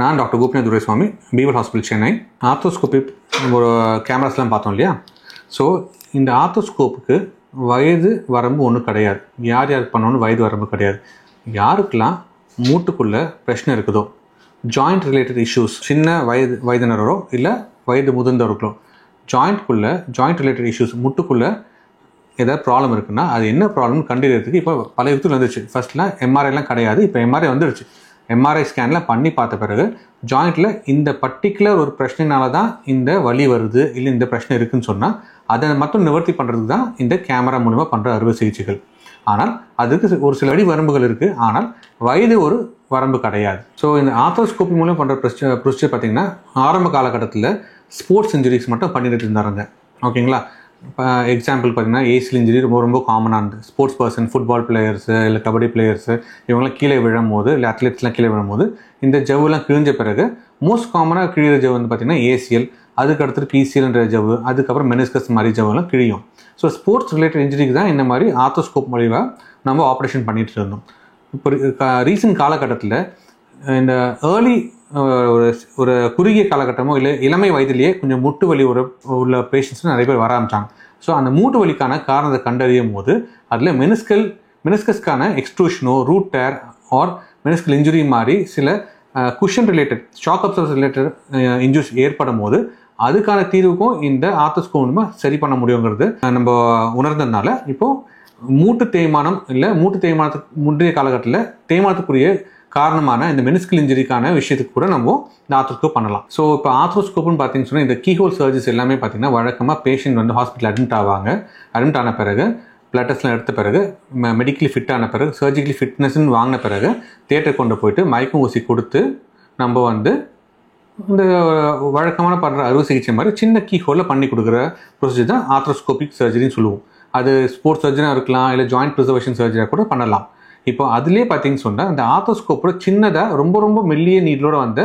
நான் டாக்டர் கோபிநாத் துரைசுவாமி, பீவர் hospital, Chennai. Arthroscopy ஒரு கேமராஸ்லாம் பார்த்தோம் இல்லையா? ஸோ இந்த ஆர்த்தோஸ்கோப்புக்கு வயது வரம்பு ஒன்றும் கிடையாது. யார் யாருக்கு பண்ணணும்னு வயது வரம்பு கிடையாது. யாருக்கெல்லாம் மூட்டுக்குள்ளே பிரச்சனை இருக்குதோ, ஜாயிண்ட் ரிலேட்டட் இஷ்யூஸ், சின்ன வயதினரோ இல்லை வயது முதிர்ந்தவர்களோ, ஜாயிண்ட் ரிலேட்டட் இஷ்யூஸ், முட்டுக்குள்ளே ஏதாவது ப்ராப்ளம் இருக்குன்னா அது என்ன ப்ராப்ளம்னு கண்டுக்கிறதுக்கு இப்போ பல யுக்திகள் வந்துருச்சு. ஃபர்ஸ்ட்லாம் எம்ஆர்ஐலாம் கிடையாது, இப்போ எம்ஆர்ஐ வந்துருச்சு. எம்ஆர்ஐ ஸ்கேன்லாம் பண்ணி பார்த்த பிறகு ஜாயிண்டில் இந்த பர்டிகுலர் ஒரு பிரச்சனைனால தான் இந்த வலி வருது, இல்லை இந்த பிரச்சனை இருக்குதுன்னு சொன்னால் அதை மட்டும் நிவர்த்தி பண்ணுறதுக்கு தான் இந்த கேமரா மூலிமா பண்ணுற அறுவை சிகிச்சைகள். ஆனால் அதுக்கு ஒரு சில வழி வரம்புகள் இருக்குது, ஆனால் வயது ஒரு வரம்பு கிடையாது. ஸோ இந்த ஆர்த்தோஸ்கோபி மூலம் பண்ணுற ப்ரொசீஜர் பார்த்திங்கன்னா ஆரம்ப காலகட்டத்தில் ஸ்போர்ட்ஸ் இன்ஜுரிஸ் மட்டும் பண்ணிட்டு இருந்தாங்க. ஓகேங்களா? இப்போ எக்ஸாம்பிள் பார்த்திங்கன்னா ஏசில் இன்ஜுரி ரொம்ப ரொம்ப காமனானது. ஸ்போர்ட்ஸ் பர்சன், ஃபுட்பால் பிளேயர்ஸு இல்லை கபடி பிளேயர்ஸு இவங்களாம் கீழே விழும்போது, இல்லை அத்லெட்ஸ்லாம் கீழே விழும்போது இந்த ஜவ்வுலாம் கிழிஞ்ச பிறகு மோஸ்ட் காமனாக கிழிகிற ஜவ்வு வந்து பார்த்திங்கன்னா ஏசிஎல், அதுக்கு அடுத்து பிசிஎல்ன்ற ஜவ்வு, அதுக்கப்புறம் மெனிஸ்கஸ் மாதிரி ஜவ்வுலாம் கிழியும். ஸோ ஸ்போர்ட்ஸ் ரிலேட்டட் இன்ஜுரிக்கு தான் இந்த மாதிரி ஆர்த்தோஸ்கோப் மூலிமா நம்ம ஆப்ரேஷன் பண்ணிகிட்டு இருந்தோம். இப்போ ரீசன்ட் காலகட்டத்தில் இந்த ஏர்லி ஒரு குறுகிய காலகட்டமோ இல்லை இளமை வயதிலேயே கொஞ்சம் முட்டு வலி உள்ள பேஷண்ட்ஸ் நிறைய பேர் வர ஆரம்பித்தாங்க. ஸோ அந்த மூட்டு வலிக்கான காரணத்தை கண்டறியும் போது அதில் மெனிஸ்கஸ்க்கான எக்ஸ்ட்ரூஷனோ, root tear or meniscal injury மாதிரி சில cushion related, shock absorb related injuries ஏற்படும் போது அதுக்கான தீர்வுக்கும் இந்த ஆர்த்தோஸ்கோப் மூலமா சரி பண்ண முடியுங்கிறது நம்ம உணர்ந்ததுனால இப்போது மூட்டு தேய்மானம் இல்லை மூட்டு தேய்மானத்துக்கு முந்தைய காலகட்டத்தில் தேய்மானத்துக்குரிய காரணமான இந்த மெனிஸ்கல் இன்ஜுரிக்கான விஷயத்துக்கு கூட நம்ம இந்த ஆர்த்தோஸ்கோப் பண்ணலாம். ஸோ இப்போ ஆர்த்தோஸ்கோப்னு பார்த்தீங்கன்னு சொன்னால் இந்த கீஹோல் சர்ஜரிஸ் எல்லாமே பார்த்தீங்கன்னா வழக்கமாக பேஷண்ட் வந்து ஹாஸ்பிட்டல் அட்மிட் ஆவாங்க. அட்மிட் ஆன பிறகு பிளட் டெஸ்ட்லாம் எடுத்த பிறகு மெடிக்கலி ஃபிட் ஆன பிறகு சர்ஜிக்கலி ஃபிட்னஸ்ன்னு வாங்கின பிறகு தியேட்டர் கொண்டு போயிட்டு மயக்கம் ஊசி கொடுத்து நம்ம வந்து இந்த வழக்கமான பண்ணுற அறுவை சிகிச்சை மாதிரி சின்ன கீஹோலில் பண்ணி கொடுக்குற ப்ரொசீஜர் தான் ஆர்த்ரோஸ்கோபிக் சர்ஜரின்னு சொல்லுவோம். அது ஸ்போர்ட்ஸ் சர்ஜரியாக இருக்கலாம், இல்லை ஜாயிண்ட் ப்ரிசர்வேஷன் சர்ஜரியாக கூட பண்ணலாம். இப்போ அதுலேயே பார்த்தீங்கன்னு சொன்னால் அந்த ஆர்த்தோஸ்கோப்போட சின்னதாக ரொம்ப ரொம்ப மெல்லிய நீடலோட வந்த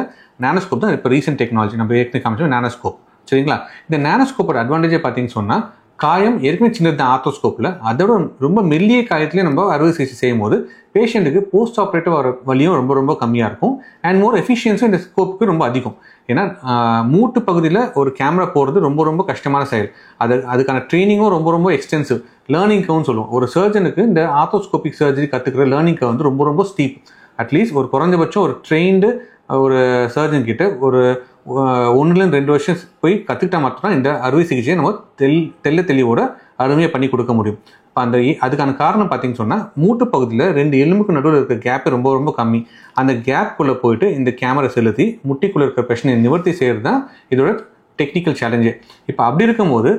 நானோஸ்கோப் தான் இப்போ ரீசெண்ட் டெக்னாலஜி. நம்ம ஏற்கனவே காமிச்சோம் நானோஸ்கோப். சரிங்களா? இந்த நானோஸ்கோப்போட அட்வான்டேஜே பார்த்தீங்கன்னு சொன்னால் காயம் ஏற்கனவே சின்னது தான் ஆர்த்தோஸ்கோப்பில், அதோட ரொம்ப மெல்லிய காயத்துலேயே நம்ம அறுவை சிகிச்சை செய்யும் போது பேஷண்ட்டுக்கு போஸ்ட் ஆப்ரேட்டிவ் வர வலியும் ரொம்ப ரொம்ப கம்மியாக இருக்கும். அண்ட் மோர் எஃபிஷியன்ஸும் இந்த ஸ்கோப்புக்கு ரொம்ப அதிகம். ஏன்னா மூட்டு பகுதியில் ஒரு கேமரா போகிறது ரொம்ப ரொம்ப கஷ்டமான செயல். அதுக்கான ட்ரைனிங்கும் ரொம்ப ரொம்ப எக்ஸ்டென்சிவ். லேர்னிங் கர்வ்னு சொல்லுவோம். ஒரு சர்ஜனுக்கு இந்த ஆர்த்தோஸ்கோபிக் சர்ஜரி கற்றுக்கிற லேர்னிங் கர்வ் வந்து ரொம்ப ரொம்ப ஸ்டீப். அட்லீஸ்ட் ஒரு குறைஞ்சபட்சம் ஒரு ட்ரெயின்டு ஒரு சர்ஜன் கிட்ட ஒரு 1-2 வருஷம் போய் கற்றுக்கிட்டா மட்டும்தான் இந்த அறுவை சிகிச்சையை நம்ம தெளிவோட அருமையாக பண்ணி கொடுக்க முடியும். இப்போ அதுக்கான காரணம் பார்த்தீங்கன்னு சொன்னால் மூட்டு பகுதியில் 2 எலும்புக்கு நடுவில் இருக்கிற கேப்பு ரொம்ப ரொம்ப கம்மி. அந்த கேப்புக்குள்ளே போயிட்டு இந்த கேமரா செலுத்தி முட்டிக்குள்ளே இருக்கிற பிரச்சனையை நிவர்த்தி செய்கிறது தான் இதோட டெக்னிக்கல் சேலஞ்சு. இப்போ அப்படி இருக்கும்போது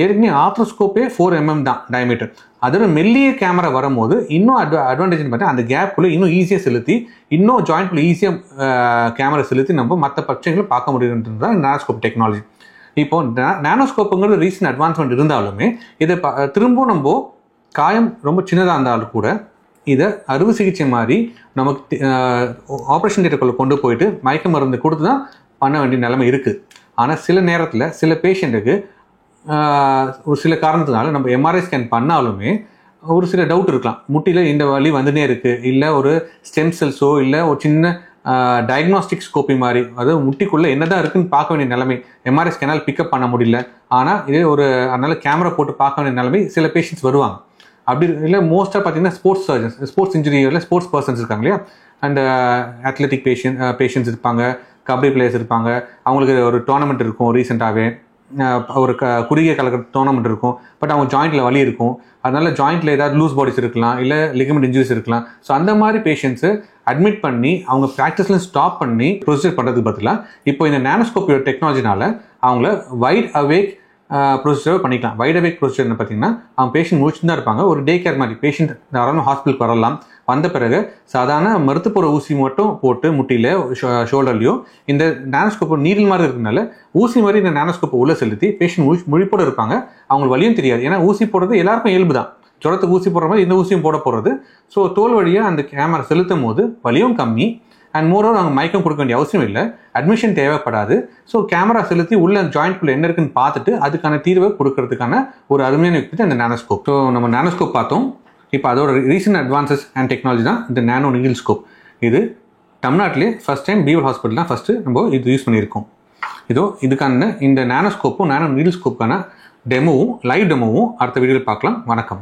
ஏற்கனவே ஆர்த்ரோஸ்கோப்பே 4 mm தான் டயமீட்டர். அதோட மெல்லிய கேமரா வரும்போது இன்னும் அட்வான்டேஜ்னு பார்த்தா அந்த கேப்புக்குள்ளே இன்னும் ஈஸியாக செலுத்தி இன்னும் ஜாயிண்ட்குள்ளே ஈஸியாக கேமரா செலுத்தி நம்ம மற்ற பிரச்சனைகளை பார்க்க முடியுன்றது தான் நானோஸ்கோப் டெக்னாலஜி. இப்போ நானோஸ்கோப்புங்கிறது ரீசன்ட் அட்வான்ஸ்மெண்ட் இருந்தாலுமே இதை திரும்பவும் நம்ம காயம் ரொம்ப சின்னதாக இருந்தாலும் கூட இதை அறுவை சிகிச்சை மாதிரி நமக்கு ஆப்ரேஷன் தியேட்டருக்குள்ளே கொண்டு போயிட்டு மயக்க மருந்து கொடுத்து தான் பண்ண வேண்டிய நிலைமை இருக்குது. ஆனால் சில நேரத்தில் சில பேஷண்ட்டுக்கு ஒரு சில காரணத்தினால நம்ம எம்ஆர்ஐ ஸ்கேன் பண்ணாலுமே ஒரு சில டவுட் இருக்கலாம். முட்டியில் இந்த வலி வந்துனே இருக்குது, இல்லை ஒரு ஸ்டெம் செல்ஸோ இல்லை ஒரு சின்ன டயக்னாஸ்டிக் ஸ்கோப்பி மாதிரி, அதாவது முட்டிக்குள்ளே என்னதான் இருக்குன்னு பார்க்க வேண்டிய நிலைமை எம்ஆர்ஐ ஸ்கேனால் பிக்கப் பண்ண முடியல. ஆனால் இதே அதனால கேமரா போட்டு பார்க்க வேண்டிய நிலைமை சில பேஷண்ட்ஸ் வருவாங்க. அப்படி இல்லை மோஸ்ட்டாக பார்த்தீங்கன்னா ஸ்போர்ட்ஸ் சர்ஜன்ஸ், ஸ்போர்ட்ஸ் இன்ஜுரியில் ஸ்போர்ட்ஸ் பர்சன்ஸ் இருக்காங்க இல்லையா, அண்ட் அத்லெட்டிக் பேஷண்ட்ஸ் இருப்பாங்க, கபடி பிளேயர்ஸ் இருப்பாங்க. அவங்களுக்கு ஒரு டோர்னமெண்ட் இருக்கும், ரீசெண்டாகவே ஒரு குறுகிய காலகட்ட டோர்னமெண்ட் இருக்கும். பட் அவங்க ஜாயிண்டில் வலி இருக்கும், அதனால ஜாயிண்டில் ஏதாவது லூஸ் பாடிஸ் இருக்கலாம், இல்லை லிகமெண்ட் இன்ஜுரிஸ் இருக்கலாம். ஸோ அந்த மாதிரி பேஷண்ட்ஸு அட்மிட் பண்ணி அவங்க ப்ராக்டிஸ்லாம் ஸ்டாப் பண்ணி ப்ரொசீஜர் பண்ணுறதுக்கு பதிலாக இப்போ இந்த நானோஸ்கோப்பியோட டெக்னாலஜினால அவங்கள வைட் அவேக் ப்ரொசீஜர் பண்ணிக்கலாம். வைட் அவேக் ப்ரொசீஜர்னு பார்த்தீங்கன்னா அவங்க பேஷண்ட் முடிச்சுட்டு தான் இருப்பாங்க. ஒரு டே கேர் மாதிரி பேஷண்ட் யாராலும் ஹாஸ்பிட்டலுக்கு வரலாம். வந்த பிறகு சாதாரண மருத்துவ ஊசி மட்டும் போட்டு முட்டியில் ஷோல்டர்லையும் இந்த நானோஸ்கோப் நீடில் மாதிரி இருக்கிறதுனால ஊசி மாதிரி இந்த நானோஸ்கோப்பை உள்ளே செலுத்தி பேஷண்ட் முழிப்போடு இருப்பாங்க. அவங்களுக்கு வலியும் தெரியாது. ஏன்னா ஊசி போடுறது எல்லாருக்கும் இயல்பு தான். ஜுரத்துக்கு ஊசி போடுற மாதிரி இந்த ஊசியும் போடுறது. ஸோ தோல் வழியாக அந்த கேமரா செலுத்தும் போது வலியும் கம்மி. அண்ட் மோரோவர் நாங்கள் மயக்கம் கொடுக்க வேண்டிய அவசியம் இல்லை, அட்மிஷன் தேவைப்படாது. ஸோ கேமரா செலுத்தி உள்ள ஜாயிண்ட்குள்ளே என்ன இருக்குன்னு பார்த்துட்டு அதுக்கான தீர்வை கொடுக்கறதுக்கான ஒரு அருமையான யுக்தி அந்த நானோஸ்கோப். ஸோ நம்ம நானோஸ்கோப் பார்த்தோம். இப்போ அதோட ரீசன்ட் அட்வான்சஸ் அண்ட் டெக்னாலஜி தான் இந்த நானோ நீடில் ஸ்கோப். இது தமிழ்நாட்டிலே ஃபஸ்ட் டைம் பீவல் ஹாஸ்பிட்டல் தான் ஃபஸ்ட்டு நம்ம இது யூஸ் பண்ணியிருக்கோம். இதுக்கான இந்த நானோஸ்கோப்பும் நானோ நீடில் ஸ்கோப்புக்கான டெமோவும் லைவ் டெமோவும் அடுத்த வீடியோவில் பார்க்கலாம். வணக்கம்.